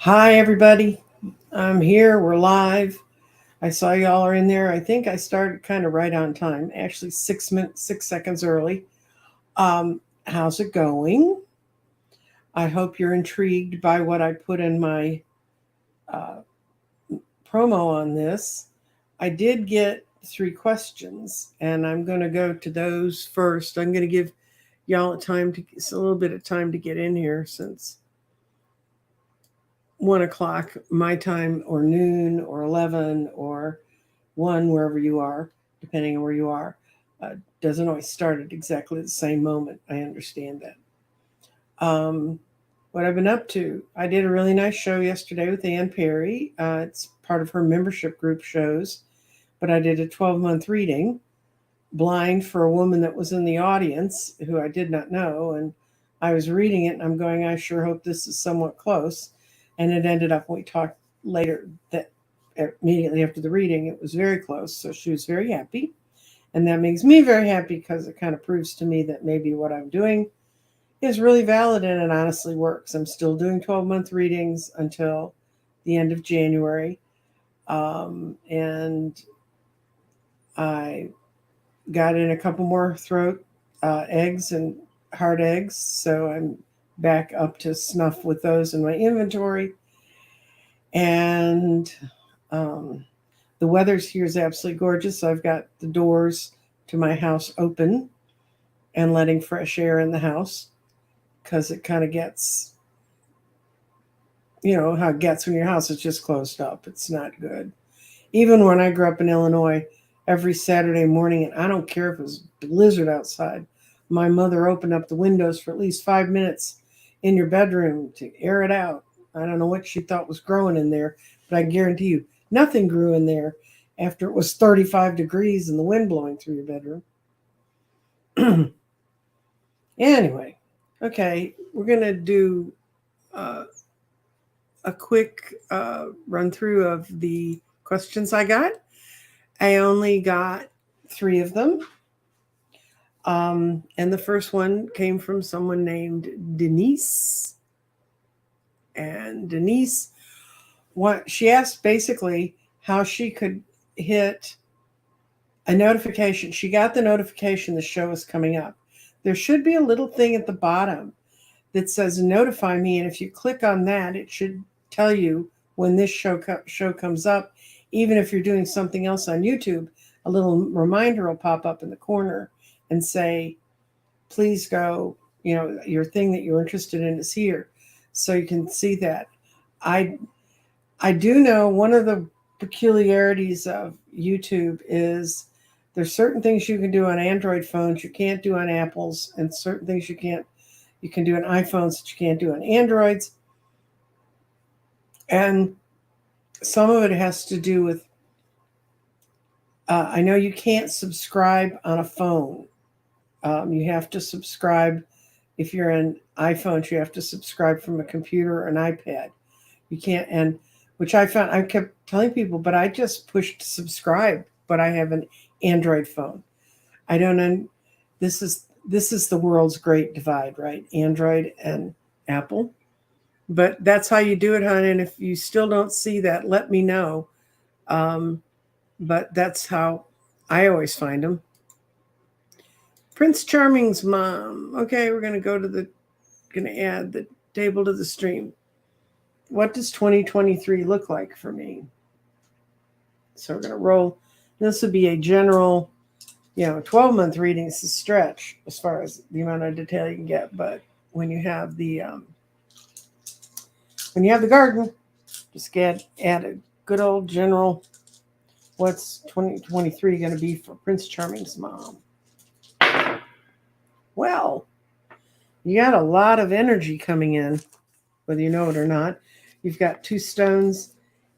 Hi, everybody. I'm here. We're live. I saw y'all are in there. I think I started kind of right on time, actually 6 minutes, 6 seconds early. How's it going? I hope you're intrigued by what I put in my uh, promo on this. I did get 3 questions, and I'm going to go to those first. I'm going to give y'all a little bit of time to get in here since 1 o'clock my time, or noon, or 11, or 1, wherever you are, depending on where you are. Doesn't always start at exactly the same moment. I understand that. What I've been up to, I did a really nice show yesterday with Ann Perry. It's part of her membership group shows, but I did a 12-month reading, blind, for a woman that was in the audience who I did not know. And I was reading it and I'm going, I sure hope this is somewhat close. And it ended up, when we talked later, that immediately after the reading, it was very close. So she was very happy. And that makes me very happy because it kind of proves to me that maybe what I'm doing is really valid and it honestly works. I'm still doing 12-month readings until the end of January. And I got in a couple more throat eggs and heart eggs. So I'm back up to snuff with those in my inventory. And um, the weather's here is absolutely gorgeous. I've got the doors to my house open and letting fresh air in the house because it kind of gets, how it gets when your house is just closed up. It's not good. Even when I grew up in Illinois, every Saturday morning, and I don't care if it was blizzard outside, my mother opened up the windows for at least 5 minutes in your bedroom to air it out. I don't know what she thought was growing in there, but I guarantee you, nothing grew in there after it was 35 degrees and the wind blowing through your bedroom. Anyway, okay, we're going to do uh, a quick run through of the questions I got. I only got 3 of them. And the first one came from someone named Denise. And Denise, she asked basically how she could hit a notification. She got the notification the show is coming up. There should be a little thing at the bottom that says notify me. And if you click on that, it should tell you when this show comes up. Even if you're doing something else on YouTube, a little reminder will pop up in the corner and say, please go, your thing that you're interested in is here. So you can see that. I do know one of the peculiarities of YouTube is there's certain things you can do on Android phones you can't do on Apples, and certain things you can do on iPhones that you can't do on Androids. And some of it has to do with, I know you can't subscribe on a phone. You have to subscribe, if you're an iPhone, you have to subscribe from a computer or an iPad. You can't, and which I found, I kept telling people, but I just pushed subscribe, but I have an Android phone. I don't know. This is the world's great divide, right? Android and Apple. But that's how you do it, hon. And if you still don't see that, let me know. Um, but that's how I always find them. Prince Charming's mom. Okay, we're gonna add the table to the stream. What does 2023 look like for me? So we're gonna roll. This would be a general, 12-month reading is a stretch as far as the amount of detail you can get. But when you have the garden, just add a good old general. What's 2023 going to be for Prince Charming's mom? Well, you got a lot of energy coming in, whether you know it or not. You've got 2 stones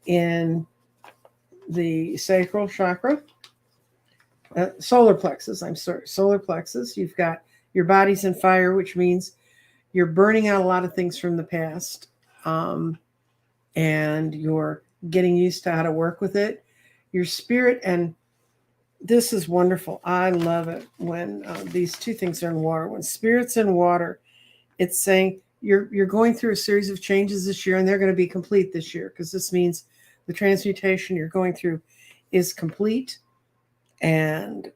in the sacral chakra, solar plexus. I'm sorry, solar plexus. You've got your body's in fire, which means you're burning out a lot of things from the past, and you're getting used to how to work with it. Your spirit, and this is wonderful. I love it when these 2 things are in water. When spirit's in water, it's saying you're going through a series of changes this year, and they're going to be complete this year, because this means the transmutation you're going through is complete. And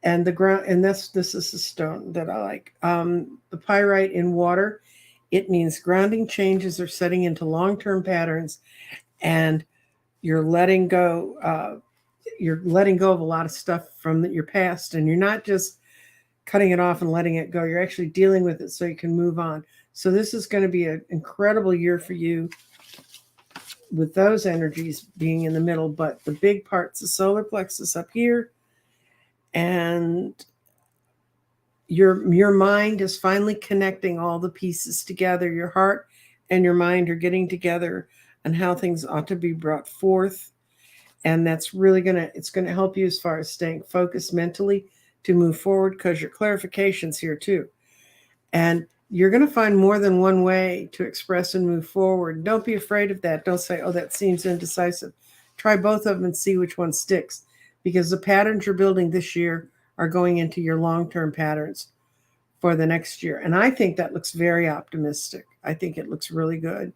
the ground, and this is the stone that I like. The pyrite in water, it means grounding changes are setting into long-term patterns, and you're letting go. You're letting go of a lot of stuff from your past, and you're not just cutting it off and letting it go. You're actually dealing with it so you can move on. So this is going to be an incredible year for you with those energies being in the middle. But the big part's the solar plexus up here, and your mind is finally connecting all the pieces together. Your heart and your mind are getting together on how things ought to be brought forth. And that's really it's going to help you as far as staying focused mentally to move forward, because your clarification's here too. And you're going to find more than one way to express and move forward. Don't be afraid of that. Don't say, oh, that seems indecisive. Try both of them and see which one sticks, because the patterns you're building this year are going into your long-term patterns for the next year. And I think that looks very optimistic. I think it looks really good.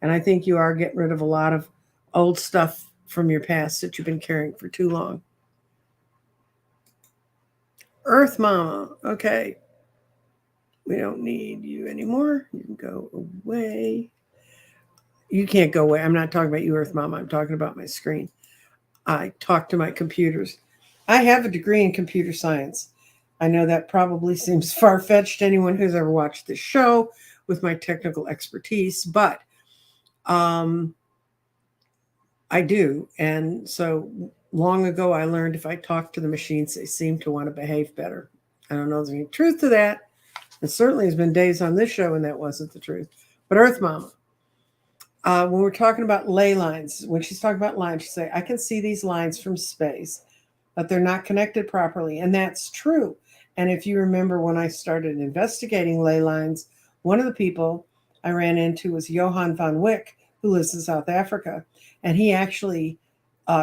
And I think you are getting rid of a lot of old stuff from your past that you've been carrying for too long. Earth Mama, okay. We don't need you anymore. You can go away. You can't go away. I'm not talking about you, Earth Mama. I'm talking about my screen. I talk to my computers. I have a degree in computer science. I know that probably seems far-fetched to anyone who's ever watched this show with my technical expertise, but I do. And so long ago, I learned if I talk to the machines, they seem to want to behave better. I don't know if there's any truth to that. And certainly there's been days on this show when that wasn't the truth. But Earth Mama, when we're talking about ley lines, when she's talking about lines, she say, I can see these lines from space, but they're not connected properly. And that's true. And if you remember when I started investigating ley lines, one of the people I ran into was Johan van Wyk, who lives in South Africa. And he actually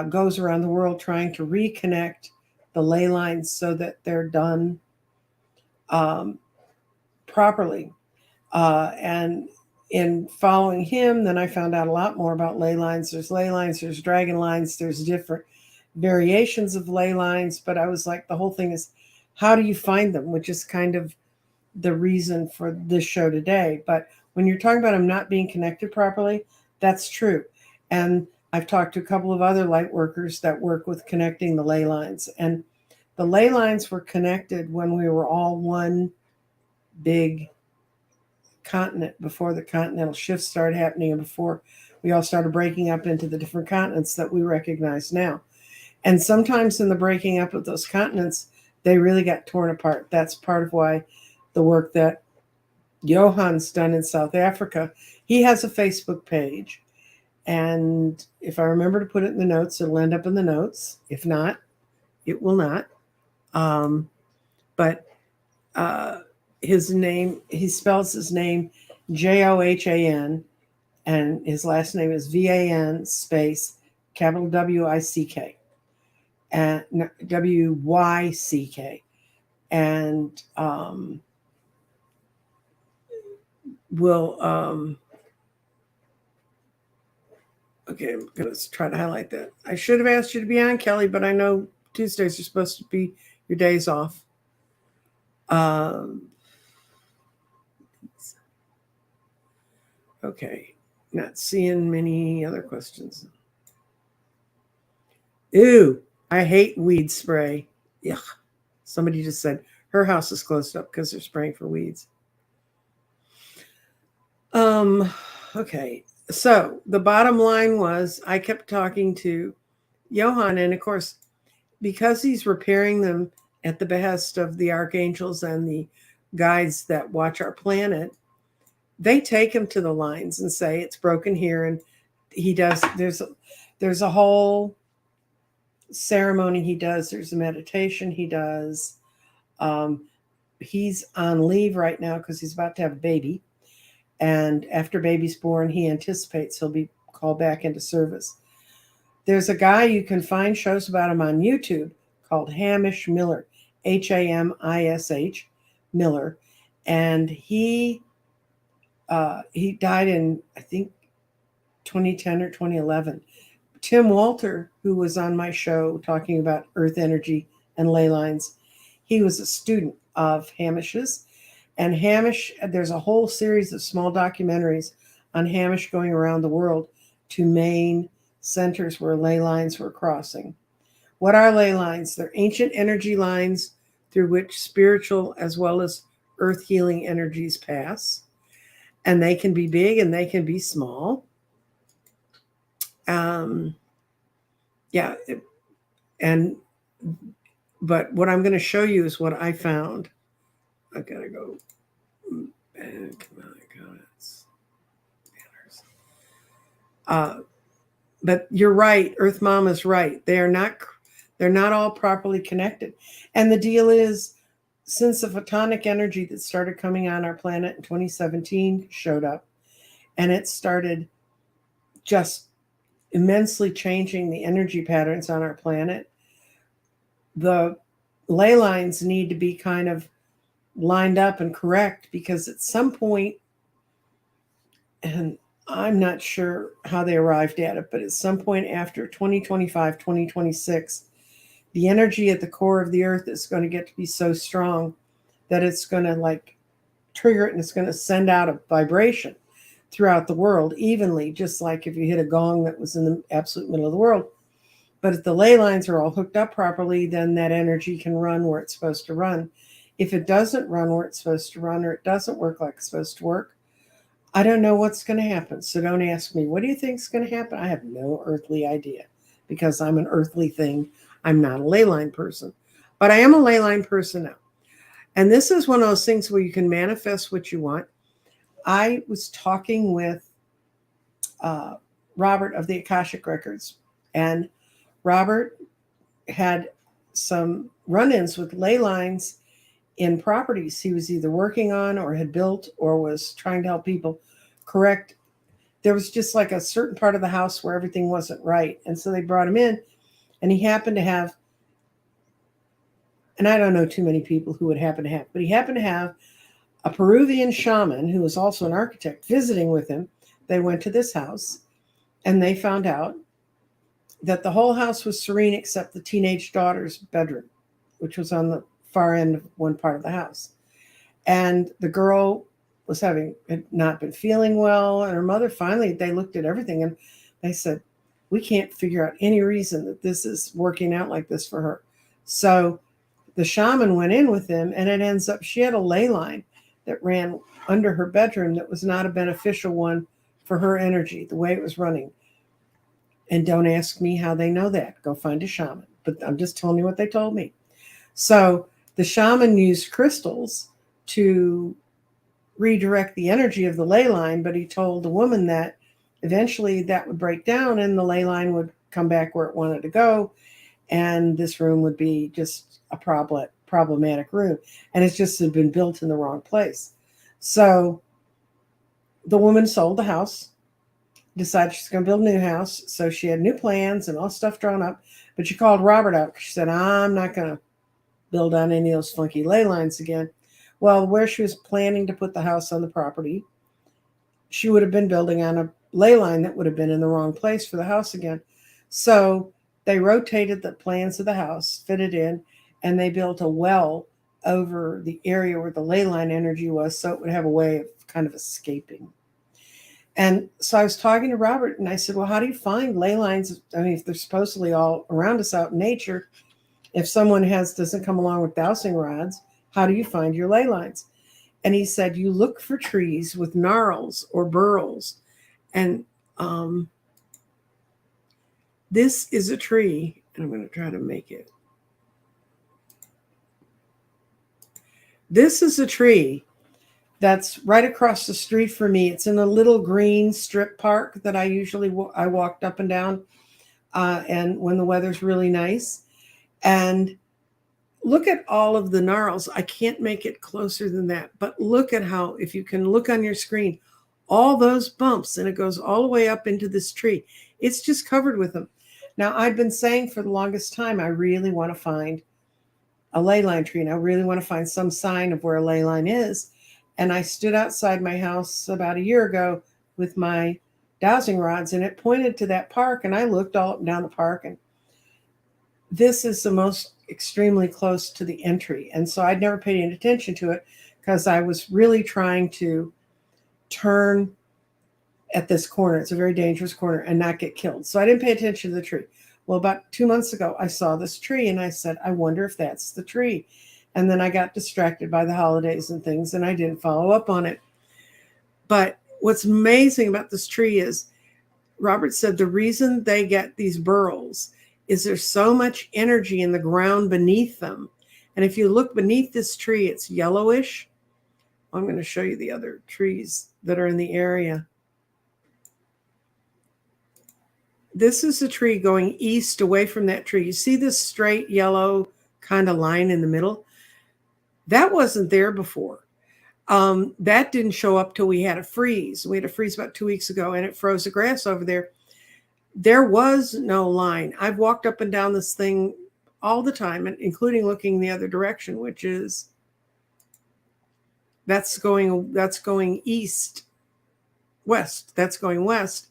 goes around the world trying to reconnect the ley lines so that they're done properly. And in following him, then I found out a lot more about ley lines. There's ley lines, there's dragon lines, there's different variations of ley lines. But I was like, the whole thing is, how do you find them? Which is kind of the reason for this show today. But when you're talking about them not being connected properly, that's true. And I've talked to a couple of other light workers that work with connecting the ley lines. And the ley lines were connected when we were all one big continent, before the continental shifts started happening and before we all started breaking up into the different continents that we recognize now. And sometimes in the breaking up of those continents, they really got torn apart. That's part of why the work that Johan's done in South Africa, he has a Facebook page. And if I remember to put it in the notes, it'll end up in the notes. If not, it will not. But his name, he spells his name Johan, and his last name is VAN space capital WICK and WYCK. And will okay, I'm going to try to highlight that. I should have asked you to be on, Kelly, but I know Tuesdays are supposed to be your days off. Okay, not seeing many other questions. Ew, I hate weed spray. Yuck. Somebody just said her house is closed up because they're spraying for weeds. Okay. So the bottom line was I kept talking to Johan, and of course, because he's repairing them at the behest of the archangels and the guides that watch our planet, they take him to the lines and say it's broken here. And he does, there's a whole ceremony he does. There's a meditation he does. He's on leave right now because he's about to have a baby. And after baby's born, he anticipates he'll be called back into service. There's a guy you can find shows about him on YouTube called Hamish Miller, Hamish Miller. and he died in, I think, 2010 or 2011. Tim Walter, who was on my show talking about earth energy and ley lines, he was a student of Hamish's. And Hamish, there's a whole series of small documentaries on Hamish going around the world to main centers where ley lines were crossing. What are ley lines? They're ancient energy lines through which spiritual as well as earth healing energies pass. And they can be big and they can be small. Yeah. But what I'm going to show you is what I found. I gotta go back. But you're right. Earth Mama's right. They're not all properly connected. And the deal is, since the photonic energy that started coming on our planet in 2017 showed up, and it started just immensely changing the energy patterns on our planet, the ley lines need to be kind of lined up and correct, because at some point, and I'm not sure how they arrived at it, but at some point after 2025, 2026, the energy at the core of the earth is going to get to be so strong that it's going to like trigger it, and it's going to send out a vibration throughout the world evenly, just like if you hit a gong that was in the absolute middle of the world. But if the ley lines are all hooked up properly, then that energy can run where it's supposed to run. If it doesn't run where it's supposed to run, or it doesn't work like it's supposed to work, I don't know what's going to happen. So don't ask me, what do you think is going to happen? I have no earthly idea, because I'm an earthly thing. I'm not a ley line person, but I am a ley line person now. And this is one of those things where you can manifest what you want. I was talking with Robert of the Akashic Records, and Robert had some run-ins with ley lines in properties he was either working on or had built or was trying to help people correct. There was just like a certain part of the house where everything wasn't right. And so they brought him in, and he happened to have, and I don't know too many people who would happen to have, but he happened to have a Peruvian shaman who was also an architect visiting with him. They went to this house, and they found out that the whole house was serene except the teenage daughter's bedroom, which was on the far end of one part of the house. And the girl had not been feeling well, and her mother, finally, they looked at everything and they said, we can't figure out any reason that this is working out like this for her. So the shaman went in with him, and it ends up she had a ley line that ran under her bedroom that was not a beneficial one for her energy, the way it was running. And don't ask me how they know that. Go find a shaman. But I'm just telling you what they told me. So the shaman used crystals to redirect the energy of the ley line, but he told the woman that eventually that would break down and the ley line would come back where it wanted to go, and this room would be just a problematic room, and it's just had been built in the wrong place. So the woman sold the house, decided she's going to build a new house, so she had new plans and all stuff drawn up, but she called Robert out because she said, I'm not going to build on any of those funky ley lines again. Well, where she was planning to put the house on the property, she would have been building on a ley line that would have been in the wrong place for the house again. So they rotated the plans of the house, fitted in, and they built a well over the area where the ley line energy was, so it would have a way of kind of escaping. And so I was talking to Robert, and I said, well, how do you find ley lines? I mean, if they're supposedly all around us out in nature, if someone doesn't come along with dowsing rods, how do you find your ley lines? And he said, you look for trees with gnarls or burls. And this is a tree, and I'm going to try to make it. This is a tree that's right across the street from me. It's in a little green strip park that I walked up and down, and when the weather's really nice. And look at all of the gnarls. I can't make it closer than that, but look at how, if you can look on your screen, all those bumps, and it goes all the way up into this tree. It's just covered with them. Now, I've been saying for the longest time, I really want to find a ley line tree, and I really want to find some sign of where a ley line is. And I stood outside my house about a year ago with my dowsing rods, and it pointed to that park. And I looked all up and down the park, and this is the most extremely close to the entry. And so I'd never paid any attention to it because I was really trying to turn at this corner. It's a very dangerous corner and not get killed. So I didn't pay attention to the tree. Well, about 2 months ago, I saw this tree and I said, I wonder if that's the tree. And then I got distracted by the holidays and things, and I didn't follow up on it. But what's amazing about this tree is Robert said the reason they get these burls is there's so much energy in the ground beneath them. And if you look beneath this tree, it's yellowish. I'm going to show you the other trees that are in the area. This is a tree going east away from that tree. You see this straight yellow kind of line in the middle? That wasn't there before. That didn't show up till we had a freeze. We had a freeze about 2 weeks ago, and it froze the grass over there. There was no line. I've walked up and down this thing all the time, including looking the other direction, which is that's going east, west. That's going west.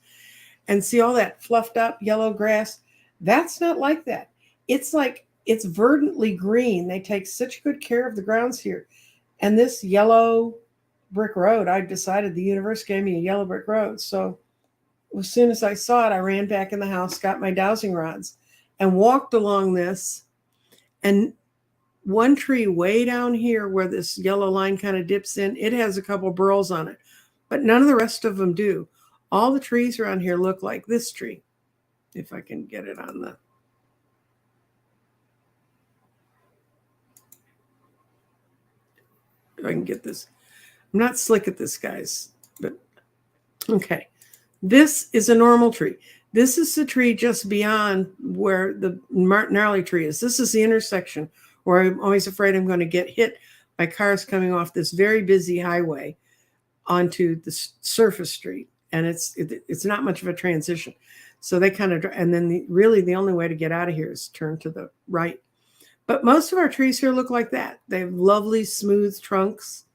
And see all that fluffed up yellow grass? That's not like that. It's like it's verdantly green. They take such good care of the grounds here. And this yellow brick road, I decided the universe gave me a yellow brick road. So as soon as I saw it, I ran back in the house, got my dowsing rods, and walked along this. And one tree way down here where this yellow line kind of dips in, it has a couple burls on it, but none of the rest of them do. All the trees around here look like this tree. If I can get it on the... If I can get this. I'm not slick at this, guys, but okay. This is a normal tree. This is the tree just beyond where the gnarly tree is. This is the intersection where I'm always afraid I'm going to get hit by cars coming off this very busy highway onto the surface street. And it's not much of a transition. So they kind of, and then really the only way to get out of here is turn to the right. But most of our trees here look like that. They have lovely, smooth trunks.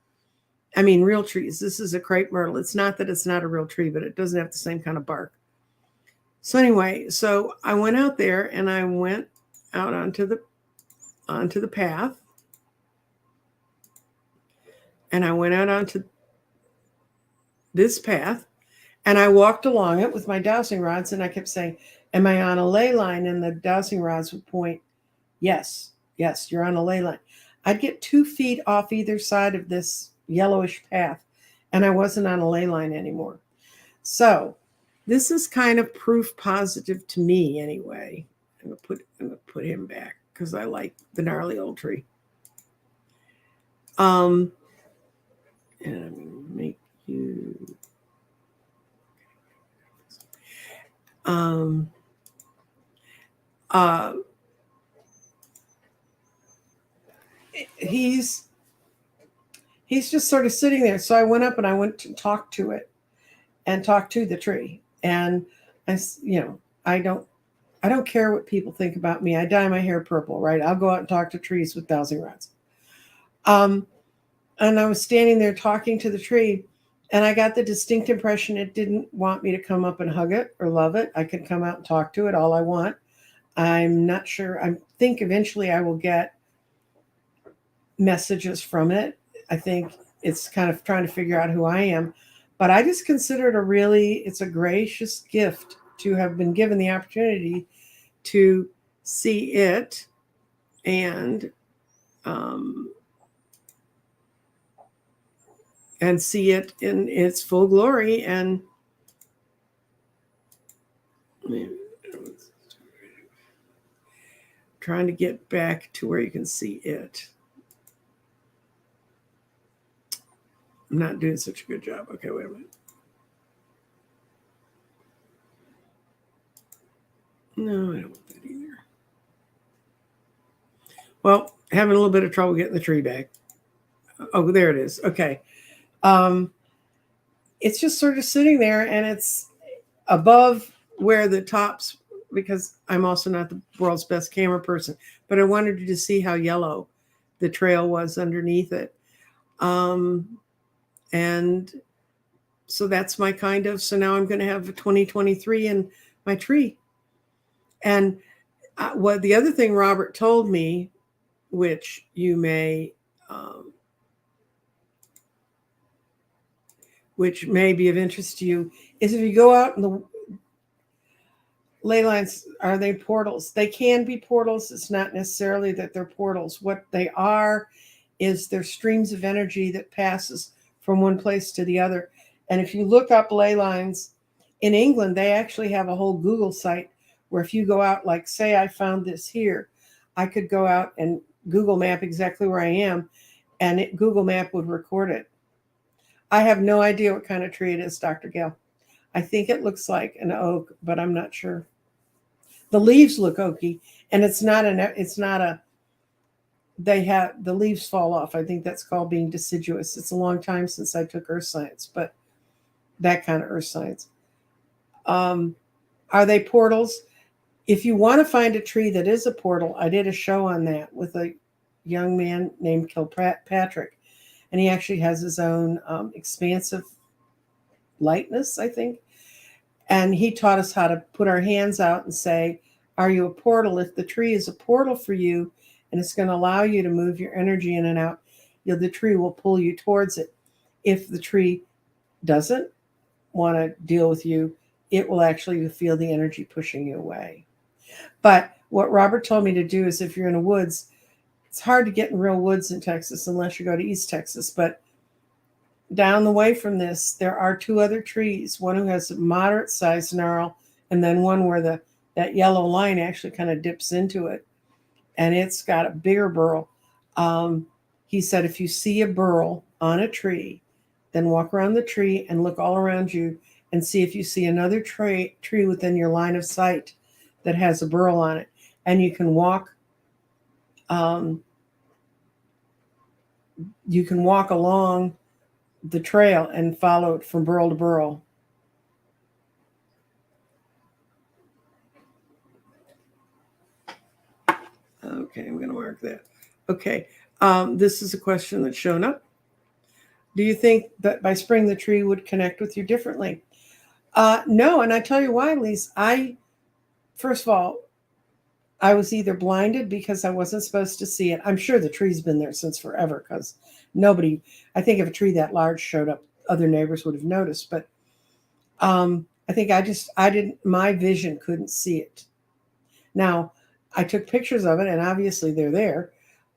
I mean, real trees. This is a crepe myrtle. It's not that it's not a real tree, but it doesn't have the same kind of bark. So anyway, so I went out there and I went out onto the path. And I went out onto this path. And I walked along it with my dowsing rods, and I kept saying, am I on a ley line? And the dowsing rods would point, yes, you're on a ley line. I'd get 2 feet off either side of this yellowish path, and I wasn't on a ley line anymore. So this is kind of proof positive to me anyway. I'm gonna put him back because I like the gnarly old tree. And I'm gonna make you he's just sort of sitting there. So I went up and I went to talk to it and talk to the tree. And I don't care what people think about me. I dye my hair purple, right? I'll go out and talk to trees with dowsing rods. And I was standing there talking to the tree, and I got the distinct impression it didn't want me to come up and hug it or love it. I could come out and talk to it all I want. I'm not sure. I think eventually I will get messages from it. I think it's kind of trying to figure out who I am. But I just consider it it's a gracious gift to have been given the opportunity to see it and see it in its full glory. And trying to get back to where you can see it. I'm not doing such a good job. Okay, wait a minute. No, I don't want that either. Well, having a little bit of trouble getting the tree back. Oh, there it is. Okay. It's just sort of sitting there, and it's above where the tops, because I'm also not the world's best camera person, but I wanted you to see how yellow the trail was underneath it. And so that's my so now I'm going to have a 2023 in my tree. And what the other thing Robert told me, which you may, which may be of interest to you, is if you go out in the ley lines, are they portals? They can be portals. It's not necessarily that they're portals. What they are is they're streams of energy that passes from one place to the other. And if you look up ley lines in England, they actually have a whole Google site where if you go out, like say I found this here, I could go out and Google map exactly where I am, and Google map would record it. I have no idea what kind of tree it is, Dr. Gail. I think it looks like an oak, but I'm not sure. The leaves look oaky, and the leaves fall off. I think that's called being deciduous. It's a long time since I took earth science, but that kind of earth science. Are they portals? If you want to find a tree that is a portal, I did a show on that with a young man named Kilpatrick, and he actually has his own expansive lightness, I think. And he taught us how to put our hands out and say, are you a portal? If the tree is a portal for you and it's going to allow you to move your energy in and out, the tree will pull you towards it. If the tree doesn't want to deal with you, it will actually feel the energy pushing you away. But what Robert told me to do is if you're in the woods, it's hard to get in real woods in Texas unless you go to East Texas, but down the way from this, there are two other trees, one who has a moderate sized gnarl, and then one where that yellow line actually kind of dips into it, and it's got a bigger burl. He said if you see a burl on a tree, then walk around the tree and look all around you and see if you see another tree within your line of sight that has a burl on it. And you can walk along the trail and follow it from burl to burl. Okay, I'm going to mark that. Okay, this is a question that's shown up. Do you think that by spring the tree would connect with you differently? No, and I tell you why, Lise. First of all, I was either blinded because I wasn't supposed to see it. I'm sure the tree's been there since forever because I think if a tree that large showed up, other neighbors would have noticed. But I think my vision couldn't see it. Now, I took pictures of it and obviously they're there.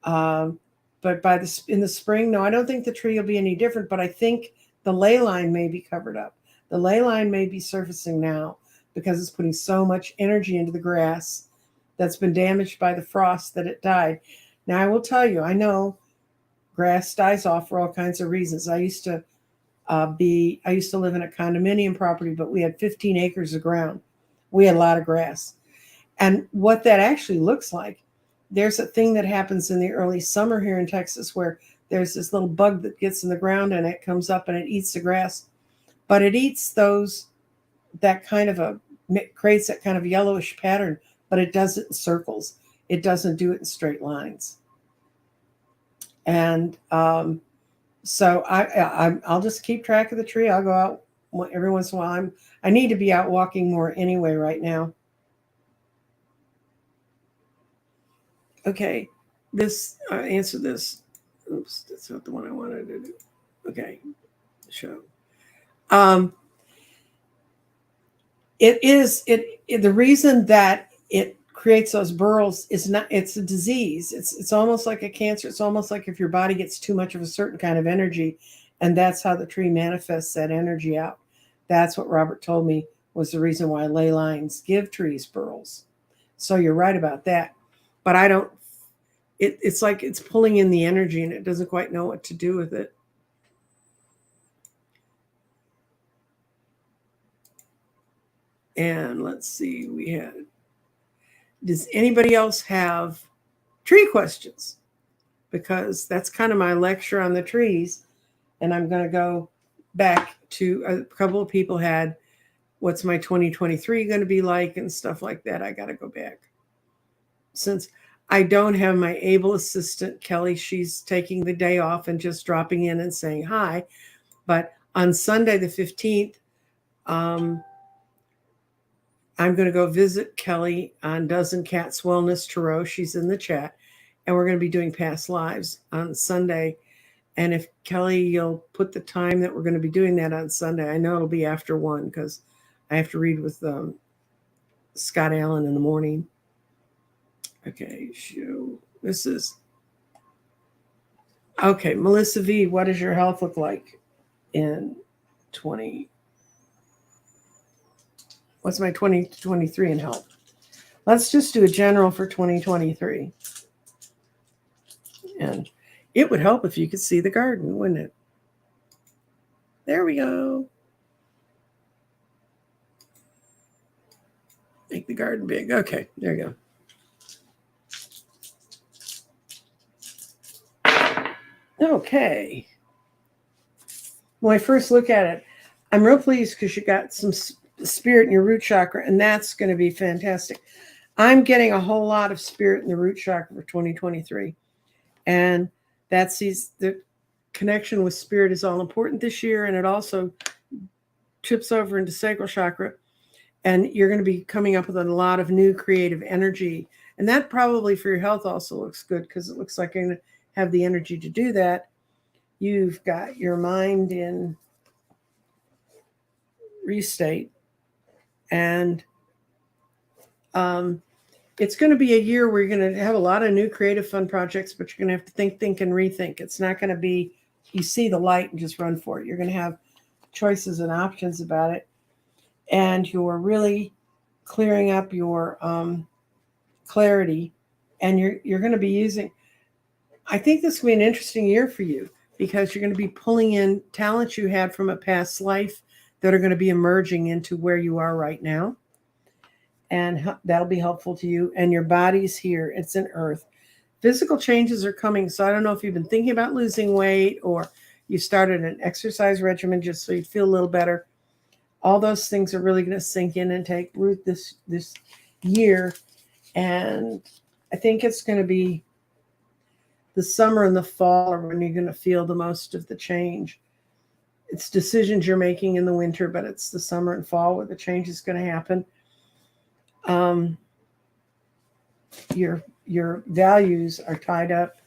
But in the spring, no, I don't think the tree will be any different, but I think the ley line may be covered up. The ley line may be surfacing now because it's putting so much energy into the grass that's been damaged by the frost that it died. Now, I will tell you, I know grass dies off for all kinds of reasons. I used to live in a condominium property, but we had 15 acres of ground. We had a lot of grass. And what that actually looks like, there's a thing that happens in the early summer here in Texas where there's this little bug that gets in the ground and it comes up and it eats the grass. But it eats creates that kind of yellowish pattern, but it does it in circles. It doesn't do it in straight lines. And so I'll just keep track of the tree. I'll go out every once in a while. I need to be out walking more anyway right now. Okay, answer this. Oops, that's not the one I wanted to do. Okay, show. The reason that it creates those burls it's a disease. It's almost like a cancer. It's almost like if your body gets too much of a certain kind of energy, and that's how the tree manifests that energy out. That's what Robert told me was the reason why ley lines give trees burls. So you're right about that. But it's like it's pulling in the energy and it doesn't quite know what to do with it. And let's see, does anybody else have tree questions? Because that's kind of my lecture on the trees. And I'm going to go back to a couple of people had, what's my 2023 going to be like and stuff like that. I got to go back. Since I don't have my able assistant, Kelly, she's taking the day off and just dropping in and saying hi. But on Sunday, the 15th, I'm going to go visit Kelly on Dozen Cats Wellness Tarot. She's in the chat. And we're going to be doing past lives on Sunday. And if Kelly, you'll put the time that we're going to be doing that on Sunday. I know it'll be after 1 because I have to read with Scott Allen in the morning. Okay, this is... Okay, Melissa V., what does your health look like in 20... What's my 2023 in health? Let's just do a general for 2023. And it would help if you could see the garden, wouldn't it? There we go. Make the garden big. Okay, there you go. Okay. When I first look at it, I'm real pleased because you got some spirit in your root chakra, and that's going to be fantastic. I'm getting a whole lot of spirit in the root chakra for 2023. And that's the connection with spirit is all important this year, and it also trips over into sacral chakra. And you're going to be coming up with a lot of new creative energy. And that probably for your health also looks good because it looks like you're going to have the energy to do that. You've got your mind in restate. And it's going to be a year where you're going to have a lot of new creative fun projects, but you're going to have to think, and rethink. It's not going to be, you see the light and just run for it. You're going to have choices and options about it. And you're really clearing up your clarity. And you're going to be using, I think this will be an interesting year for you because you're going to be pulling in talents you had from a past life that are going to be emerging into where you are right now. And that'll be helpful to you. And your body's here. It's in earth. Physical changes are coming. So I don't know if you've been thinking about losing weight or you started an exercise regimen just so you feel a little better. All those things are really going to sink in and take root this year. And I think it's going to be the summer and the fall are when you're going to feel the most of the change. It's decisions you're making in the winter, but it's the summer and fall where the change is going to happen. Your values are tied up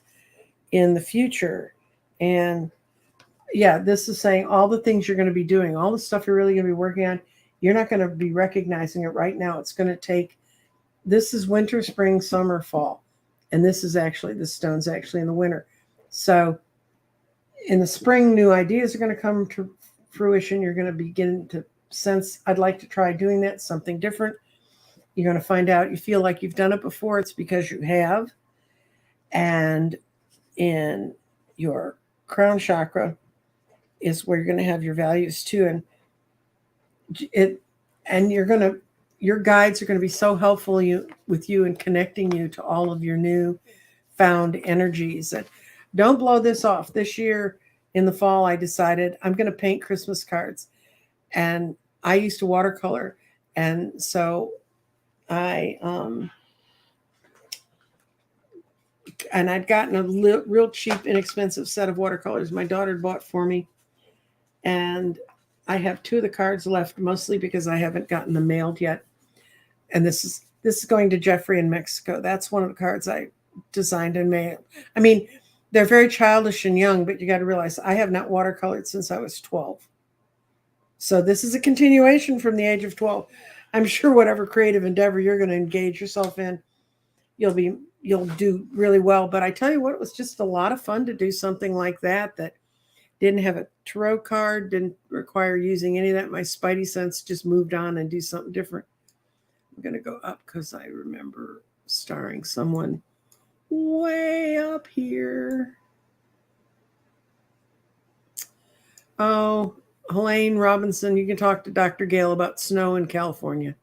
in the future. And yeah, this is saying all the things you're going to be doing, all the stuff you're really going to be working on, you're not going to be recognizing it right now. It's going to take, this is winter, spring, summer, fall. And this stone's actually in the winter. So in the spring, new ideas are going to come to fruition. You're going to begin to sense, I'd like to try doing that, something different. You're going to find out you feel like you've done it before. It's because you have. And in your crown chakra is where you're going to have your values too. And your guides are going to be so helpful with you and connecting you to all of your new found energies. And don't blow this off. This year in the fall, I decided I'm going to paint Christmas cards. And I used to watercolor. And so and I'd gotten a real cheap, inexpensive set of watercolors my daughter bought for me. And I have 2 of the cards left, mostly because I haven't gotten them mailed yet. And this is going to Jeffrey in Mexico. That's one of the cards I designed and mailed. I mean, they're very childish and young, but you got to realize I have not watercolored since I was 12. So this is a continuation from the age of 12. I'm sure whatever creative endeavor you're going to engage yourself in, you'll do really well. But I tell you what, it was just a lot of fun to do something like that didn't have a tarot card, didn't require using any of that. My spidey sense just moved on and do something different. I'm going to go up because I remember starring someone way up here. Oh, Helene Robinson, you can talk to Dr. Gale about snow in California.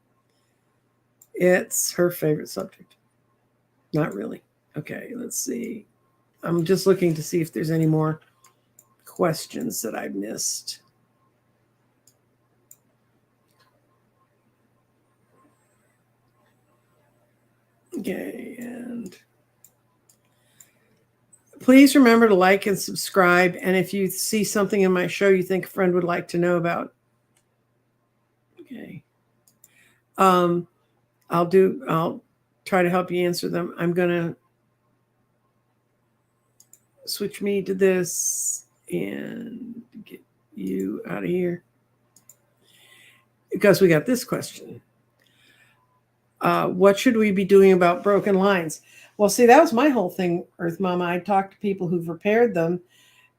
It's her favorite subject. Not really. Okay, let's see. I'm just looking to see if there's any more questions that I missed. Okay, and Please remember to like and subscribe. And if you see something in my show you think a friend would like to know about, okay, I'll try to help you answer them. I'm going to switch me to this and get you out of here because we got this question. What should we be doing about broken lines? Well, see, that was my whole thing, Earth Mama. I talked to people who've repaired them,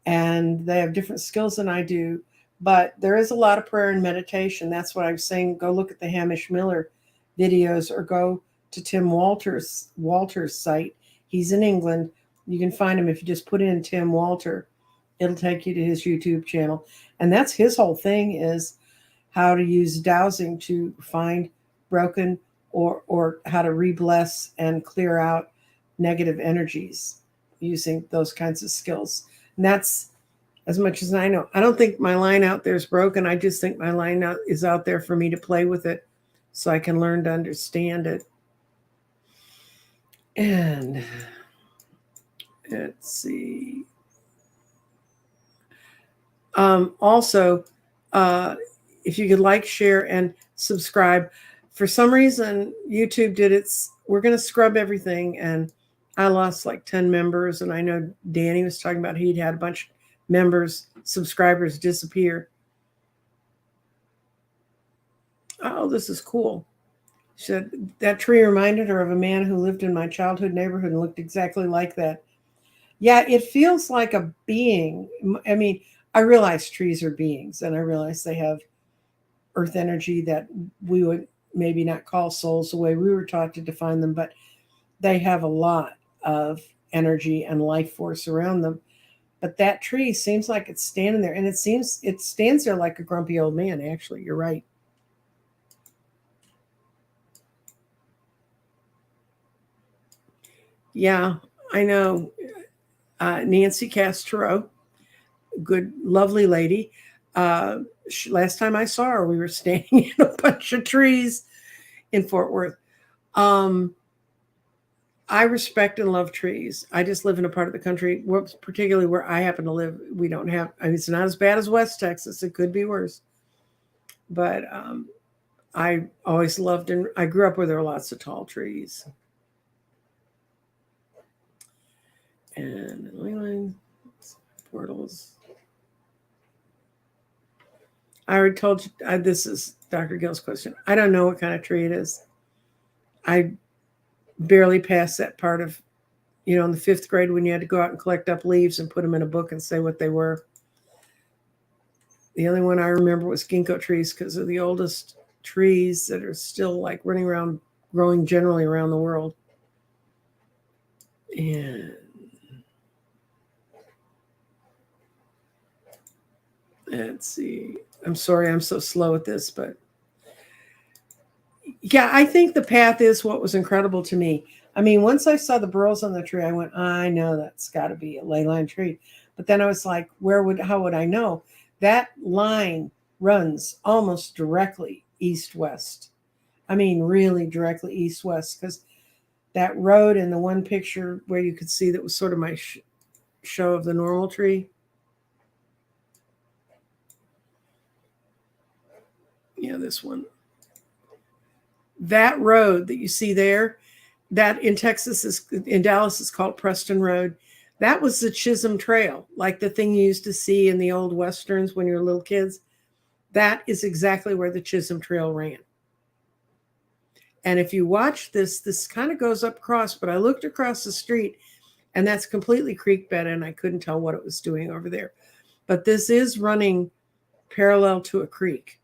and they have different skills than I do. But there is a lot of prayer and meditation. That's what I was saying. Go look at the Hamish Miller videos or go to Tim Walter's site. He's in England. You can find him if you just put in Tim Walter. It'll take you to his YouTube channel. And that's his whole thing, is how to use dowsing to find broken or how to re-bless and clear out negative energies using those kinds of skills. And that's as much as I know. I don't think my line out there is broken. I just think my line out is out there for me to play with it so I can learn to understand it. And let's see. Also, if you could like, share, and subscribe. For some reason, YouTube did we're going to scrub everything, and I lost like 10 members, and I know Danny was talking about he'd had a bunch of members, subscribers disappear. Oh, this is cool. She said, that tree reminded her of a man who lived in my childhood neighborhood and looked exactly like that. Yeah, it feels like a being. I mean, I realize trees are beings, and I realize they have earth energy that we would maybe not call souls the way we were taught to define them, but they have a lot of energy and life force around them. But that tree seems like it's standing there, and it stands there like a grumpy old man. Actually, you're right. Yeah, I know. Nancy Castro, good, lovely lady. Last time I saw her, we were standing in a bunch of trees in Fort Worth. I respect and love trees. I just live in a part of the country, particularly where I happen to live, we don't have, I mean, it's not as bad as West Texas. It could be worse. But I always loved, and I grew up where there were lots of tall trees. And Ley Lines, portals. I already told you, this is Dr. Gill's question. I don't know what kind of tree it is. I barely passed that part of, in the 5th grade when you had to go out and collect up leaves and put them in a book and say what they were. The only one I remember was ginkgo trees because they're the oldest trees that are still like running around, growing generally around the world. And let's see. I'm sorry I'm so slow at this, but yeah, I think the path is what was incredible to me. I mean, once I saw the burls on the tree, I went, I know that's got to be a ley line tree. But then I was like, how would I know? That line runs almost directly east-west. I mean, really directly east-west, because that road in the one picture where you could see that was sort of my show of the normal tree. Yeah, this one. That road that you see there, that in Dallas is called Preston Road. That was the Chisholm Trail, like the thing you used to see in the old Westerns when you were little kids. That is exactly where the Chisholm Trail ran. And if you watch this kind of goes up across, but I looked across the street and that's completely creek bed and I couldn't tell what it was doing over there. But this is running parallel to a creek,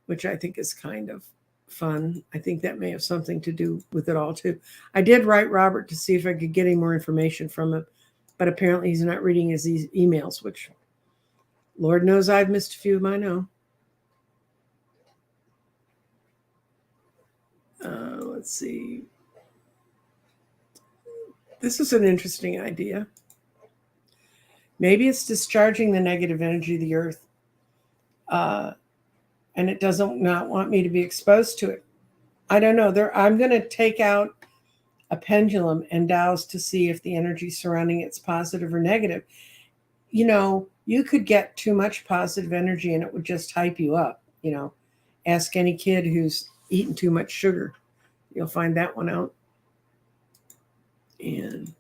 which I think is kind of fun. I think that may have something to do with it all too. I did write Robert to see if I could get any more information from him, but apparently he's not reading his emails, which Lord knows I've missed a few of mine now. Let's see. This is an interesting idea. Maybe it's discharging the negative energy of the earth. And it doesn't not want me to be exposed to it. I don't know. I'm going to take out a pendulum and dials to see if the energy surrounding it's positive or negative. You know, you could get too much positive energy and it would just hype you up. You know, ask any kid who's eaten too much sugar. You'll find that one out. And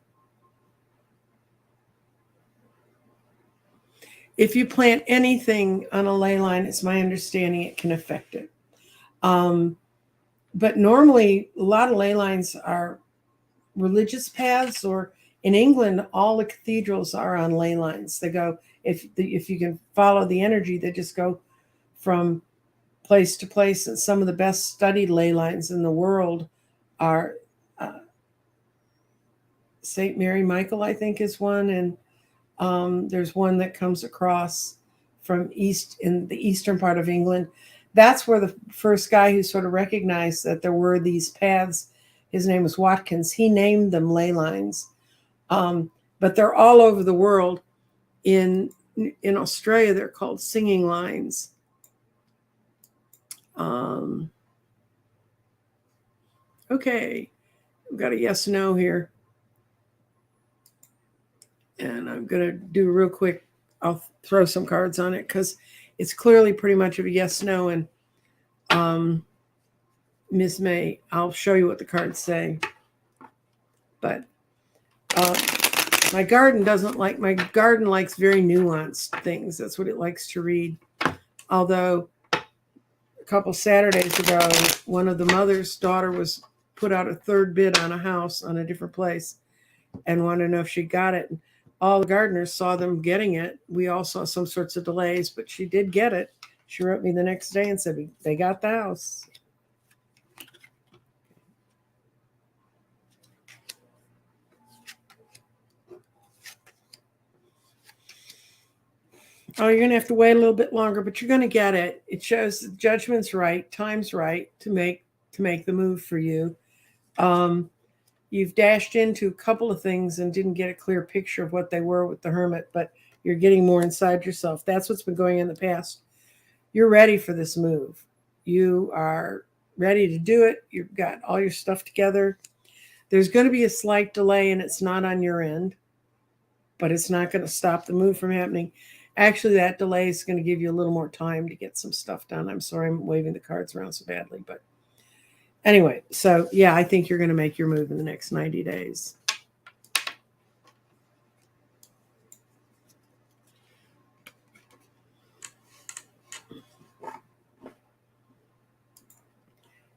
if you plant anything on a ley line, it's my understanding it can affect it. But normally, a lot of ley lines are religious paths, or in England, all the cathedrals are on ley lines. They go, if you can follow the energy, they just go from place to place. And some of the best studied ley lines in the world are St. Mary Michael, I think, is one, and there's one that comes across from in the eastern part of England. That's where the first guy who sort of recognized that there were these paths, his name was Watkins. He named them ley lines, but they're all over the world. In Australia, they're called singing lines. Okay, we've got a yes no here. And I'm going to do real quick. I'll throw some cards on it because it's clearly pretty much of a yes no. And Ms. May, I'll show you what the cards say. But my garden likes very nuanced things. That's what it likes to read. Although a couple Saturdays ago, one of the mother's daughter was put out a third bid on a house on a different place and wanted to know if she got it. All the gardeners saw them getting it. We all saw some sorts of delays, but she did get it. She wrote me the next day and said, they got the house. Oh, you're going to have to wait a little bit longer, but you're going to get it. It shows the judgment's right, time's right to make the move for you. You've dashed into a couple of things and didn't get a clear picture of what they were with the Hermit, but you're getting more inside yourself. That's what's been going in the past. You're ready for this move. You are ready to do it. You've got all your stuff together. There's going to be a slight delay, and it's not on your end, but it's not going to stop the move from happening. Actually, that delay is going to give you a little more time to get some stuff done. I'm sorry I'm waving the cards around so badly, but anyway, so yeah, I think you're going to make your move in the next 90 days.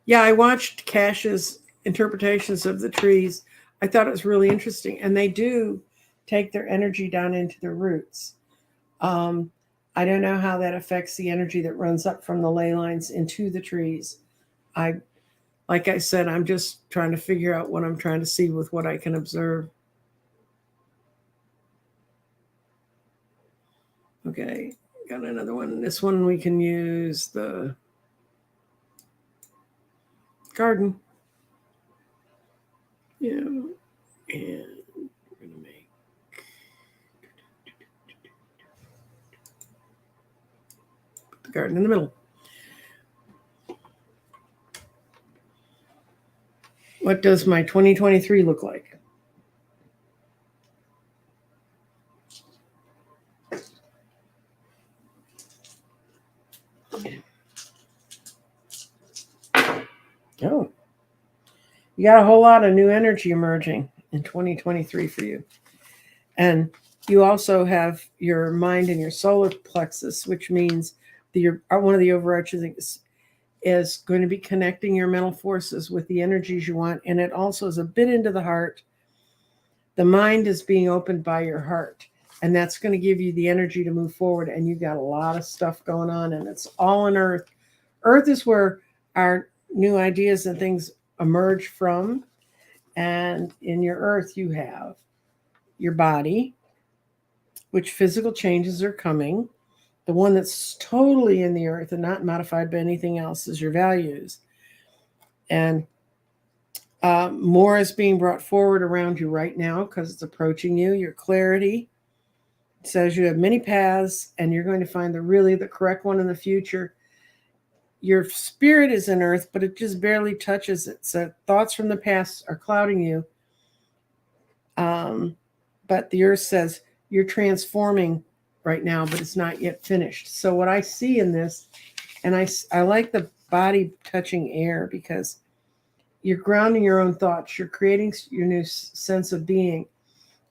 Yeah, I watched Cash's interpretations of the trees. I thought it was really interesting, and they do take their energy down into their roots. I don't know how that affects the energy that runs up from the ley lines into the trees. Like I said, I'm just trying to figure out what I'm trying to see with what I can observe. Okay, got another one. This one we can use the garden. Yeah, and we're going to make the garden in the middle. What does my 2023 look like? Oh, you got a whole lot of new energy emerging in 2023 for you. And you also have your mind and your solar plexus, which means one of the overarching things is going to be connecting your mental forces with the energies you want. And it also is a bit into the heart. The mind is being opened by your heart. And that's going to give you the energy to move forward. And you've got a lot of stuff going on. And it's all in Earth. Earth is where our new ideas and things emerge from. And in your Earth, you have your body, which physical changes are coming. The one that's totally in the Earth and not modified by anything else is your values. And more is being brought forward around you right now because it's approaching you. Your clarity says you have many paths and you're going to find the correct one in the future. your spirit is in earth, but it just barely touches it. So thoughts from the past are clouding you. But the earth says you're transforming right now, but it's not yet finished. So what I see in this, and I like the body touching air because you're grounding your own thoughts. You're creating your new sense of being.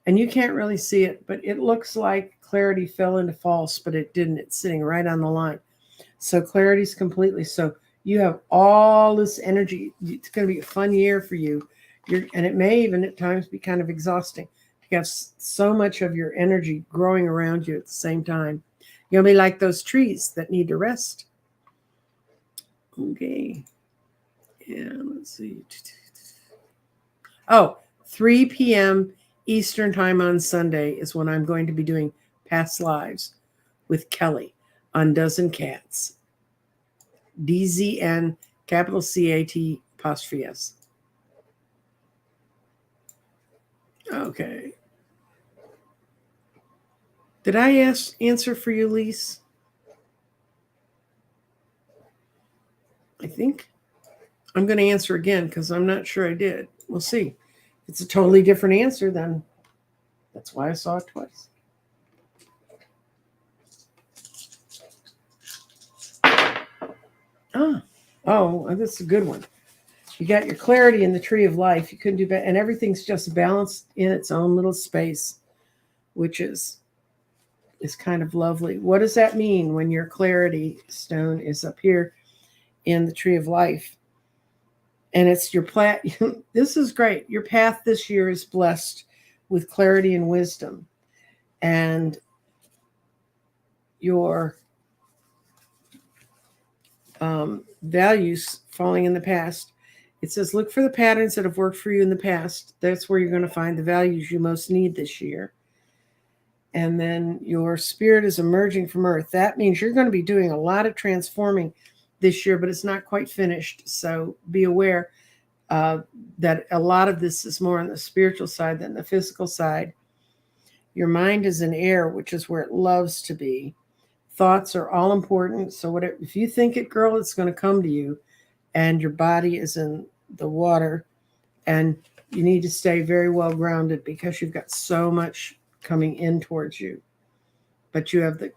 And you can't really see it, but it looks like clarity fell into false, but it didn't. It's sitting right on the line. So clarity's completely. So you have all this energy. It's going to be a fun year for you. And it may even at times be kind of exhausting. You have so much of your energy growing around you at the same time. You'll be like those trees that need to rest. Okay. Yeah, let's see. Oh, 3 p.m. Eastern time on Sunday is when I'm going to be doing past lives with Kelly on Dozen Cats. DZN, capital CAT, apostrophe S. Okay. Did I answer for you, Lise? I think I'm going to answer again because I'm not sure I did. We'll see. It's a totally different answer then. That's why I saw it twice. Oh, that's a good one. You got your clarity in the tree of life. You couldn't do better. And everything's just balanced in its own little space, which is kind of lovely. What does that mean when your clarity stone is up here in the tree of life? And it's your this is great. Your path this year is blessed with clarity and wisdom. And your values falling in the past. It says, look for the patterns that have worked for you in the past. That's where you're going to find the values you most need this year. And then your spirit is emerging from earth. That means you're going to be doing a lot of transforming this year, but it's not quite finished. So be aware that a lot of this is more on the spiritual side than the physical side. Your mind is in air, which is where it loves to be. Thoughts are all important. So whatever, if you think it, girl, it's going to come to you. And your body is in the water. And you need to stay very well grounded because you've got so much coming in towards you. But you have the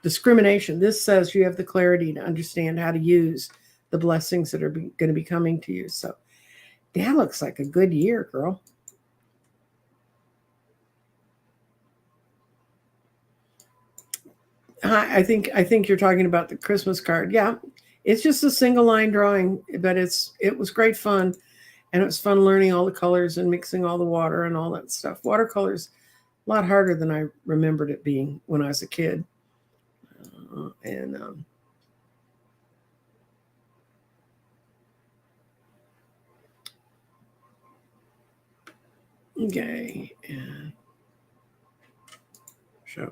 discrimination. This says you have the clarity to understand how to use the blessings that are going to be coming to you. So that looks like a good year, girl. I think you're talking about the Christmas card. Yeah, it's just a single line drawing, but it was great fun, and it was fun learning all the colors and mixing all the water and all that stuff. Watercolors a lot harder than I remembered it being when I was a kid, okay, and show.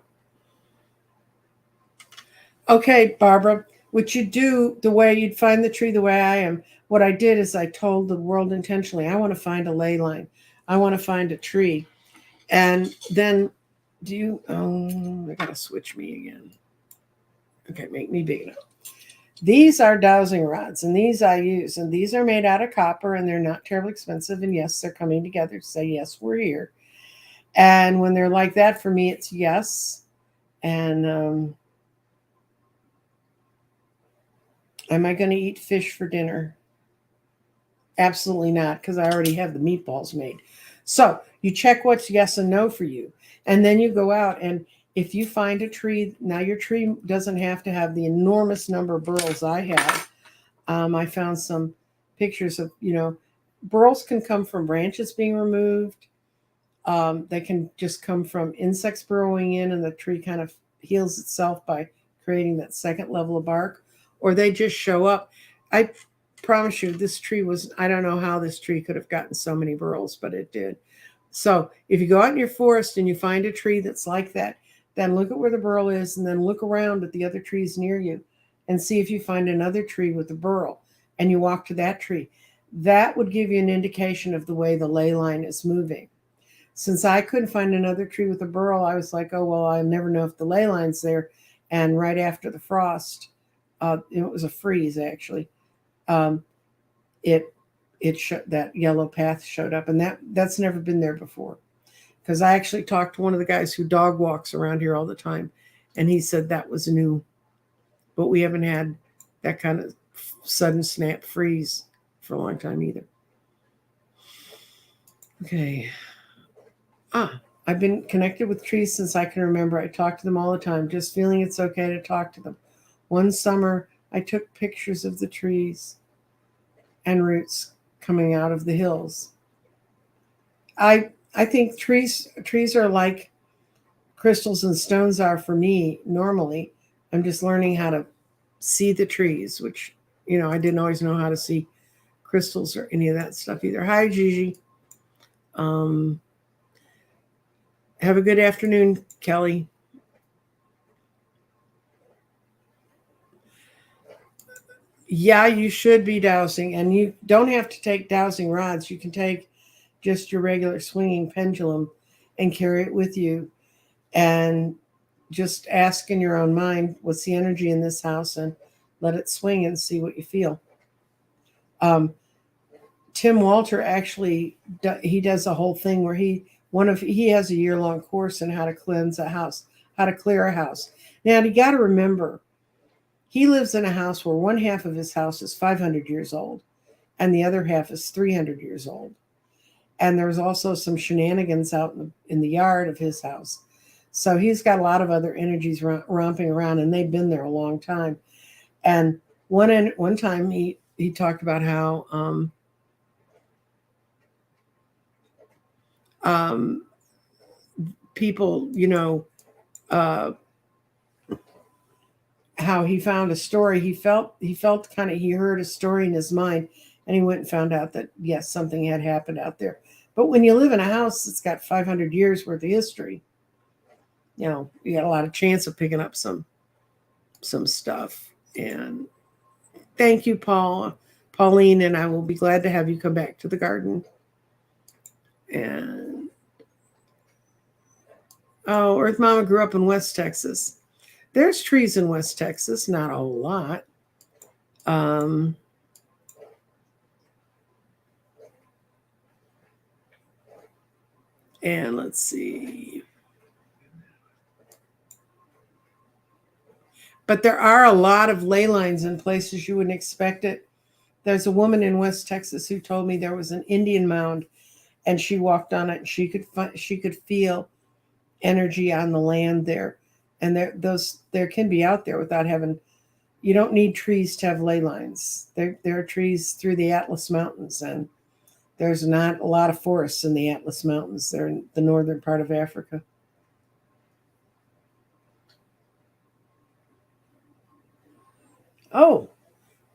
Okay, Barbara, would you do the way you'd find the tree the way I am? What I did is I told the world intentionally, I want to find a ley line. I want to find a tree. And then I got to switch me again. Okay, make me big enough. These are dowsing rods, and these I use, and these are made out of copper, and they're not terribly expensive. And yes, they're coming together to say, yes, we're here. And when they're like that, for me, it's yes. And am I going to eat fish for dinner? Absolutely not, because I already have the meatballs made. So you check what's yes and no for you. And then you go out, and if you find a tree, now your tree doesn't have to have the enormous number of burls I have. I found some pictures of, burls can come from branches being removed. They can just come from insects burrowing in, and the tree kind of heals itself by creating that second level of bark, or they just show up. I promise you, this tree I don't know how this tree could have gotten so many burls, but it did. So if you go out in your forest and you find a tree that's like that, then look at where the burl is, and then look around at the other trees near you and see if you find another tree with a burl, and you walk to that tree. That would give you an indication of the way the ley line is moving. Since I couldn't find another tree with a burl, I was like, oh, well, I never know if the ley line's there. And right after the frost, it was a freeze actually. Um, it that yellow path showed up, and that's never been there before. Because I actually talked to one of the guys who dog walks around here all the time, and he said that was new, but we haven't had that kind of sudden snap freeze for a long time either. Okay. I've been connected with trees since I can remember. I talk to them all the time, just feeling it's okay to talk to them. One summer, I took pictures of the trees and roots coming out of the hills. I think trees are like crystals and stones are for me normally. I'm just learning how to see the trees, which I didn't always know how to see crystals or any of that stuff either. Hi, Gigi. Um, have a good afternoon, Kelly. Yeah, you should be dowsing, and you don't have to take dowsing rods. You can take just your regular swinging pendulum and carry it with you, and just ask in your own mind, what's the energy in this house, and let it swing and see what you feel. Um, Tim Walter actually he does a whole thing where he has a year-long course in how to cleanse a house, how to clear a house. Now you got to remember, he lives in a house where one half of his house is 500 years old, and the other half is 300 years old. And there's also some shenanigans out in the yard of his house. So he's got a lot of other energies romping around, and they've been there a long time. And one time he talked about how people, uh, how he found a story. He felt kind of, he heard a story in his mind, and he went and found out that yes, something had happened out there. But when you live in a house that's got 500 years worth of history, you got a lot of chance of picking up some stuff. And thank you, Pauline, and I will be glad to have you come back to the garden. And Earth Mama grew up in West Texas. There's trees in West Texas, not a lot. And let's see. But there are a lot of ley lines in places you wouldn't expect it. There's a woman in West Texas who told me there was an Indian mound, and she walked on it, and she could feel energy on the land there. And there can be out there without having. You don't need trees to have ley lines. There are trees through the Atlas Mountains, and there's not a lot of forests in the Atlas Mountains. They're in the northern part of Africa. Oh,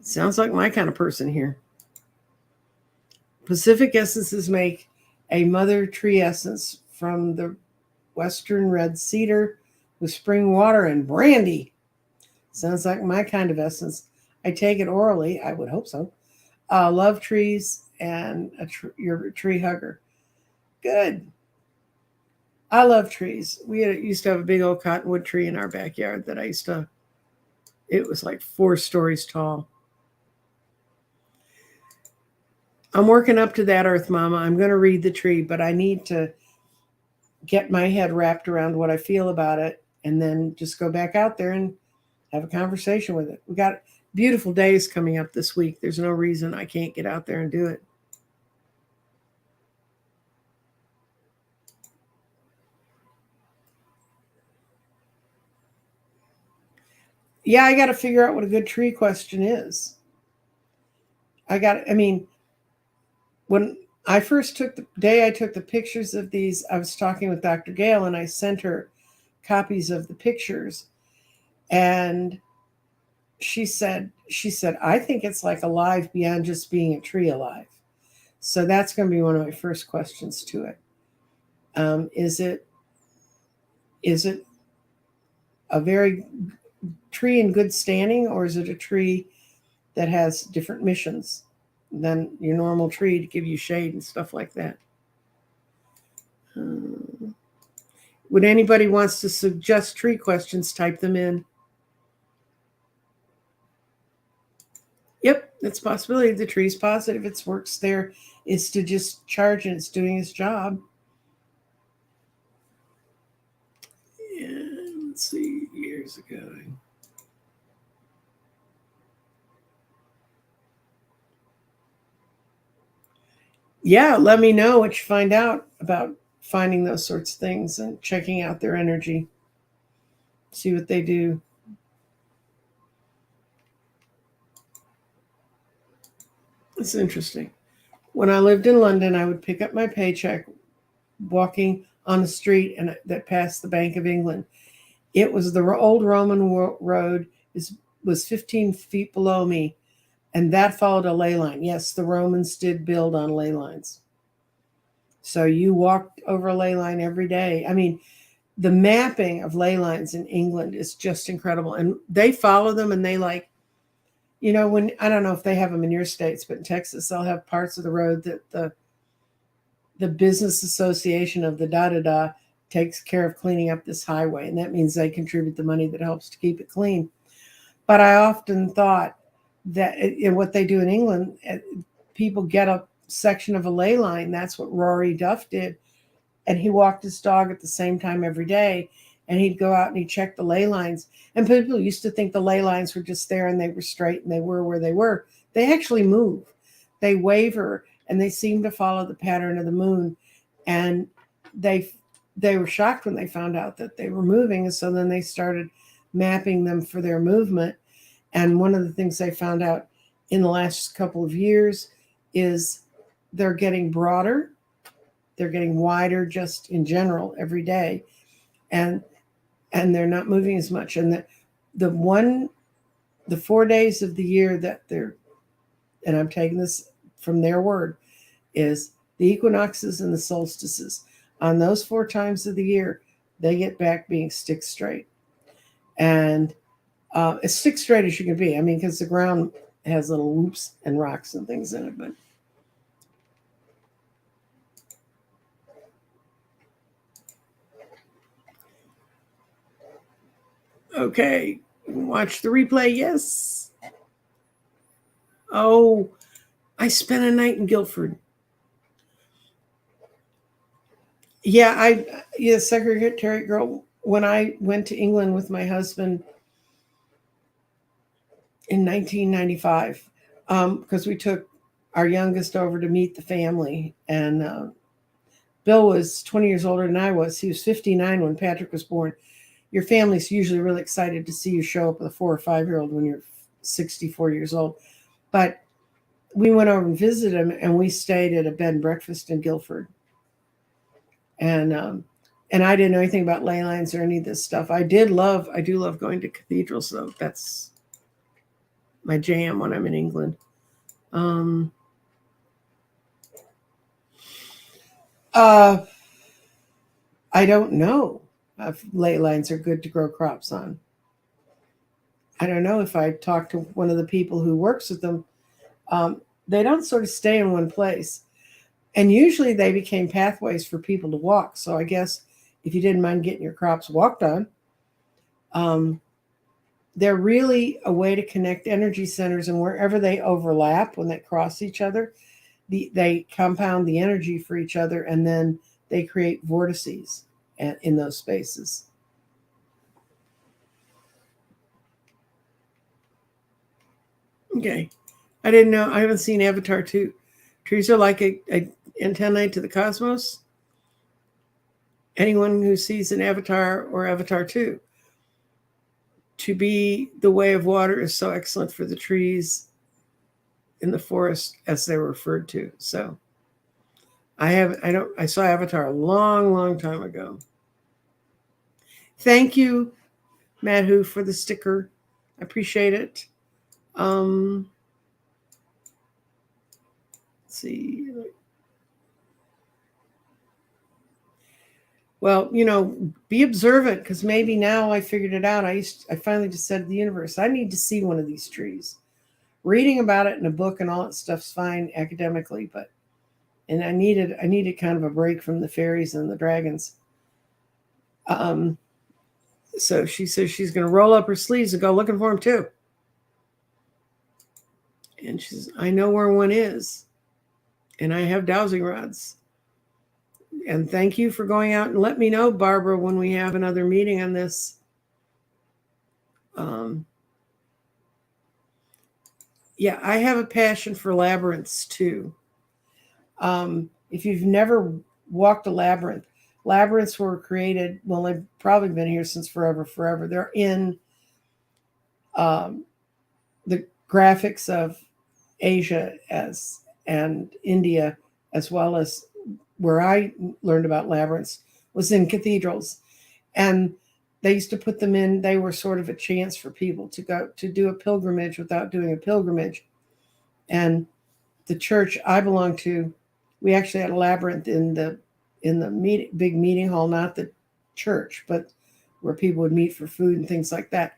sounds like my kind of person here. Pacific Essences make a mother tree essence from the western red cedar with spring water and brandy. Sounds like my kind of essence. I take it orally. I would hope so. Love trees and you're a tree hugger. Good. I love trees. We used to have a big old cottonwood tree in our backyard that it was like 4 stories tall. I'm working up to that, Earth Mama. I'm going to read the tree, but I need to get my head wrapped around what I feel about it, and then just go back out there and have a conversation with it. We got beautiful days coming up this week. There's no reason I can't get out there and do it. Yeah, I got to figure out what a good tree question is. When I first took the pictures of these, I was talking with Dr. Gale, and I sent her copies of the pictures, and she said, I think it's like alive beyond just being a tree alive. So that's going to be one of my first questions to it. Is it a very tree in good standing, or is it a tree that has different missions than your normal tree to give you shade and stuff like that? Would anybody wants to suggest tree questions, type them in. Yep, it's a possibility. The tree's positive. Its works there is to just charge and it's doing its job. And let's see, years ago. Yeah, let me know what you find out about finding those sorts of things and checking out their energy. See what they do. It's interesting. When I lived in London, I would pick up my paycheck walking on the street and that passed the Bank of England. It was the old Roman road was 15 feet below me, and that followed a ley line. Yes, the Romans did build on ley lines. So you walked over a ley line every day. I mean, the mapping of ley lines in England is just incredible. And they follow them and they like, when I don't know if they have them in your states, but in Texas, they'll have parts of the road that the business association of the da da da takes care of cleaning up this highway. And that means they contribute the money that helps to keep it clean. But I often thought that what they do in England, people get a section of a ley line. That's what Rory Duff did. And he walked his dog at the same time every day. And he'd go out and he'd check the ley lines. And people used to think the ley lines were just there and they were straight and they were where they were. They actually move. They waver and they seem to follow the pattern of the moon. And they were shocked when they found out that they were moving. And so then they started mapping them for their movement. And one of the things they found out in the last couple of years is they're getting broader. They're getting wider just in general every day. And they're not moving as much. And the 4 days of the year that they're, and I'm taking this from their word, is the equinoxes and the solstices. On those 4 times of the year, they get back being stick straight. And as stick straight as you can be. I mean, because the ground has little loops and rocks and things in it. But okay, watch the replay. Yes. Oh, I spent a night in Guildford. Yeah, Secretary girl. When I went to England with my husband in 1995, because we took our youngest over to meet the family, and Bill was 20 years older than I was. He was 59 when Patrick was born. Your family's usually really excited to see you show up with a 4 or 5-year-old when you're 64 years old. But we went over and visited him, and we stayed at a bed and breakfast in Guildford. And I didn't know anything about ley lines or any of this stuff. I do love going to cathedrals, though. That's my jam when I'm in England. I don't know if ley lines are good to grow crops on. I don't know. If I talk to one of the people who works with them, they don't sort of stay in one place. And usually they became pathways for people to walk. So I guess if you didn't mind getting your crops walked on, they're really a way to connect energy centers, and wherever they overlap, when they cross each other, they compound the energy for each other, and then they create vortices in those spaces. Okay. I didn't know. I haven't seen Avatar 2. Trees are like a antennae to the cosmos. Anyone who sees an Avatar or Avatar 2, to be the way of water is so excellent for the trees in the forest, as they were referred to. So I saw Avatar a long, long time ago. Thank you, Madhu, for the sticker. I appreciate it. Let's see. Well, be observant, because maybe now I figured it out. I finally just said to the universe, I need to see one of these trees. Reading about it in a book and all that stuff's fine academically, and I needed kind of a break from the fairies and the dragons. So she says she's going to roll up her sleeves and go looking for them too. And she says, I know where one is, and I have dowsing rods. And thank you for going out and let me know, Barbara, when we have another meeting on this. Yeah, I have a passion for labyrinths too. If you've never walked a labyrinth, labyrinths were created, well, they've probably been here since forever. They're in the graphics of Asia and India, as well as where I learned about labyrinths was in cathedrals. And they used to put them in, they were sort of a chance for people to go to do a pilgrimage without doing a pilgrimage. And the church I belong to, we actually had a labyrinth in the big meeting hall, not the church, but where people would meet for food and things like that.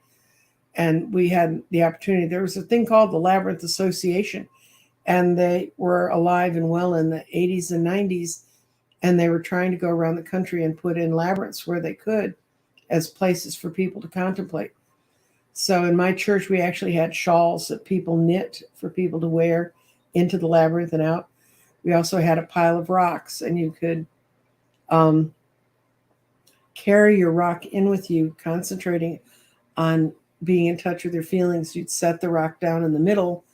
And we had the opportunity. There was a thing called the Labyrinth Association, and they were alive and well in the 80s and 90s, and they were trying to go around the country and put in labyrinths where they could as places for people to contemplate. So in my church, we actually had shawls that people knit for people to wear into the labyrinth and out. We also had a pile of rocks, and you could carry your rock in with you, concentrating on being in touch with your feelings. You'd set the rock down in the middle.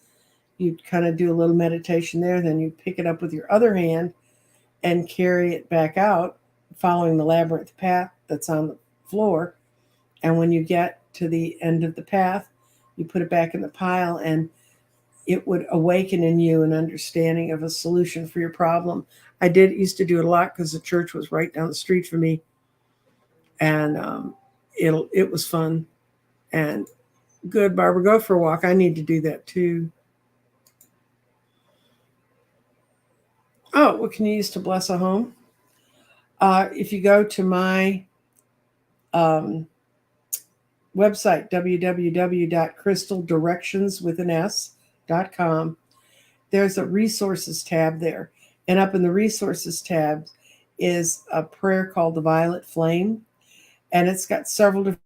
You'd kind of do a little meditation there. Then you pick it up with your other hand and carry it back out, following the labyrinth path that's on the floor. And when you get to the end of the path, you put it back in the pile, and it would awaken in you an understanding of a solution for your problem. I used to do it a lot because the church was right down the street from me, and it was fun and good. Barbara, go for a walk. I need to do that too. Oh, what can you use to bless a home? If you go to my website, www.crystaldirectionswithanas.com, there's a resources tab there. And up in the resources tab is a prayer called the Violet Flame. And it's got several different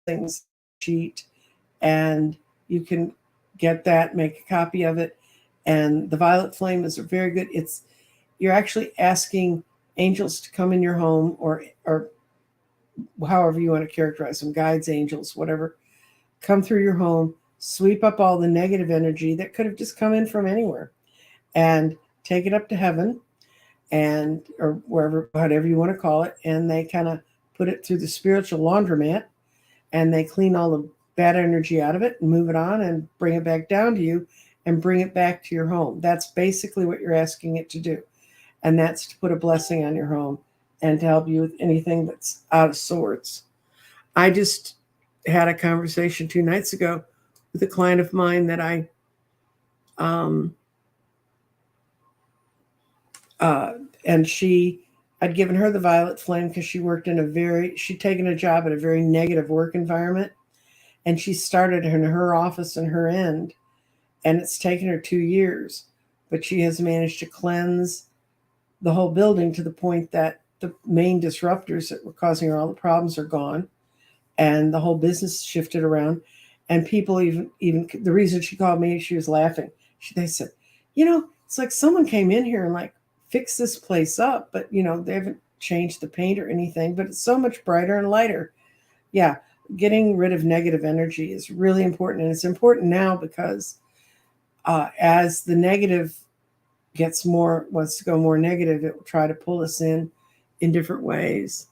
things sheet, and you can get that, make a copy of it. And the Violet Flame is very good. You're actually asking angels to come in your home, or however you want to characterize them, guides, angels, whatever, come through your home, sweep up all the negative energy that could have just come in from anywhere, and take it up to heaven, and or wherever, whatever you want to call it, and they kind of put it through the spiritual laundromat, and they clean all the bad energy out of it and move it on and bring it back down to you and bring it back to your home. That's basically what you're asking it to do. And that's to put a blessing on your home and to help you with anything that's out of sorts. I just had a conversation 2 nights ago with a client of mine that and I'd given her the Violet Flame because she worked she'd taken a job at a very negative work environment, and she started in her office and her end, and it's taken her 2 years, but she has managed to cleanse the whole building to the point that the main disruptors that were causing her all the problems are gone, and the whole business shifted around. And people even the reason she called me, she was laughing. They said, it's like someone came in here and like fixed this place up, but they haven't changed the paint or anything, but it's so much brighter and lighter. Yeah, getting rid of negative energy is really important, and it's important now because as the negative wants to go more negative, it will try to pull us in different ways.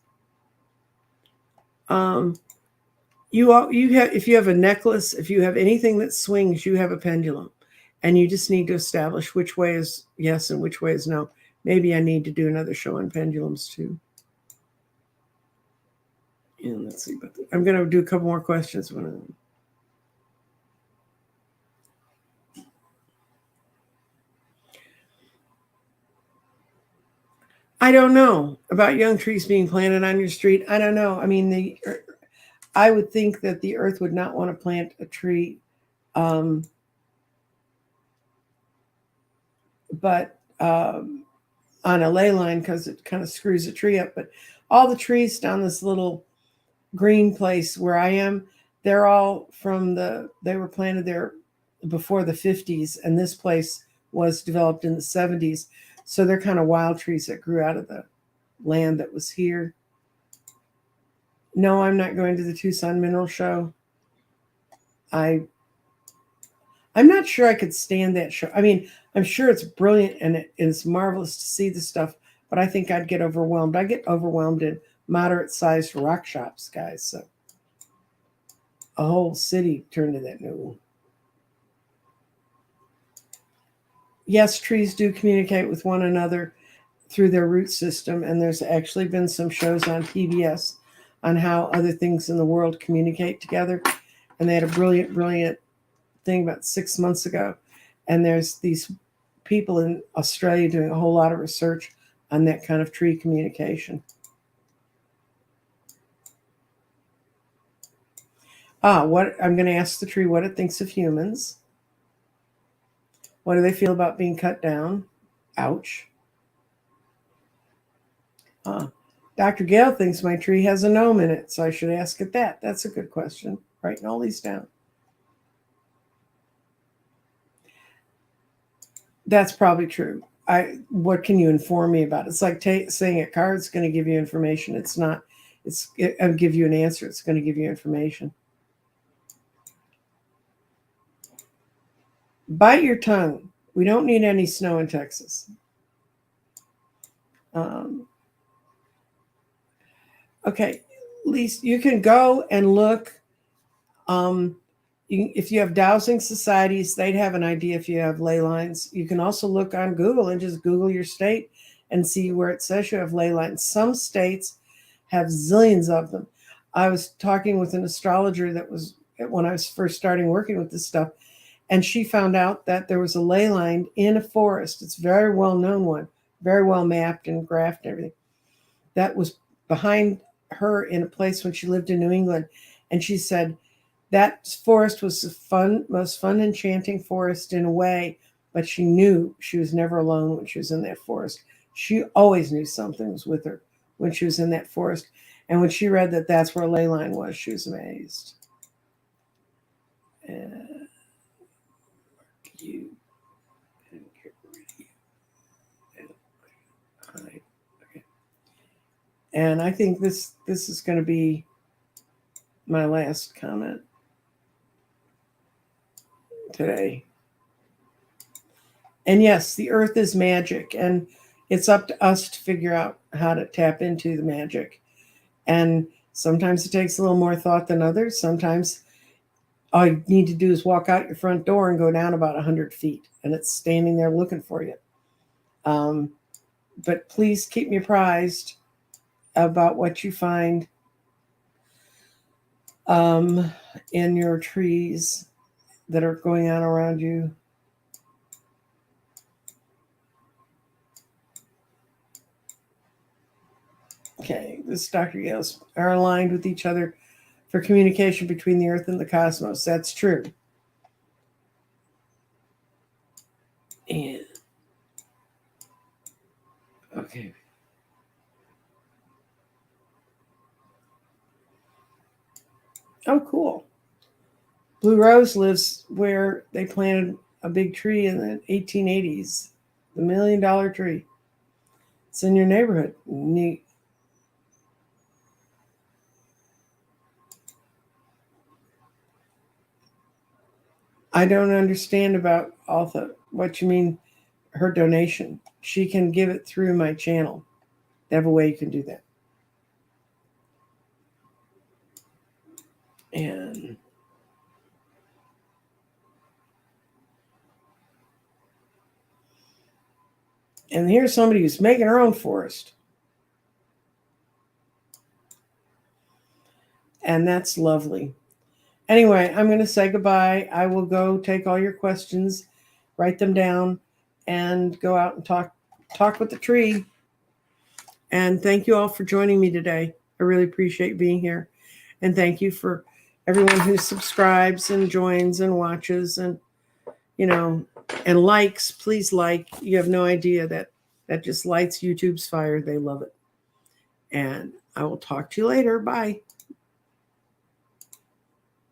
If you have a necklace, if you have anything that swings, you have a pendulum, and you just need to establish which way is yes and which way is no. Maybe I need to do another show on pendulums too. And let's see, but I'm going to do a couple more questions. I don't know about young trees being planted on your street. I don't know. I mean, I would think that the earth would not want to plant a tree, but on a ley line, because it kind of screws the tree up. But all the trees down this little green place where I am, they're all they were planted there before the 50s, and this place was developed in the 70s. So they're kind of wild trees that grew out of the land that was here. No, I'm not going to the Tucson Mineral Show. I'm not sure I could stand that show. I mean, I'm sure it's brilliant and it's marvelous to see the stuff, but I think I'd get overwhelmed. I get overwhelmed in moderate-sized rock shops, guys. So a whole city turned to that new. Yes, trees do communicate with one another through their root system, and there's actually been some shows on PBS on how other things in the world communicate together. And they had a brilliant thing about 6 months ago. And there's these people in Australia doing a whole lot of research on that kind of tree communication. What I'm going to ask the tree what it thinks of humans. What do they feel about being cut down? Ouch. Dr. Gale thinks my tree has a gnome in it, so I should ask it that. That's a good question. Writing all these down. That's probably true. What can you inform me about? It's like saying a card's going to give you information. It's not. I'll give you an answer. It's going to give you information. Bite your tongue. We don't need any snow in Texas. Okay, Lisa, you can go and look. If you have dowsing societies, they'd have an idea if you have ley lines. You can also look on Google and just Google your state and see where it says you have ley lines. Some states have zillions of them. I was talking with an astrologer that was when I was first starting working with this stuff, and she found out that there was a ley line in a forest. It's a very well-known one, very well mapped and graphed and everything. That was behind her in a place when she lived in New England. And she said that forest was the most fun, enchanting forest in a way, but she knew she was never alone when she was in that forest. She always knew something was with her when she was in that forest. And when she read that that's where a ley line was, she was amazed. You and get rid of you. Okay. And I think this is going to be my last comment today. And yes, the earth is magic, and it's up to us to figure out how to tap into the magic. And sometimes it takes a little more thought than others. Sometimes all you need to do is walk out your front door and go down about 100 feet, and it's standing there looking for you. But please keep me apprised about what you find in your trees that are going on around you. Okay, this Dr. Gales are aligned with each other for communication between the earth and the cosmos. That's true. And okay. Oh, cool. Blue Rose lives where they planted a big tree in the 1880s, the $1 million tree. It's in your neighborhood. Neat. I don't understand about what you mean, her donation. She can give it through my channel. They have a way you can do that. And here's somebody who's making her own forest. And that's lovely. Anyway, I'm going to say goodbye. I will go take all your questions, write them down, and go out and talk with the tree. And thank you all for joining me today. I really appreciate being here. And thank you for everyone who subscribes and joins and watches and, and likes. Please like. You have no idea that just lights YouTube's fire. They love it. And I will talk to you later. Bye.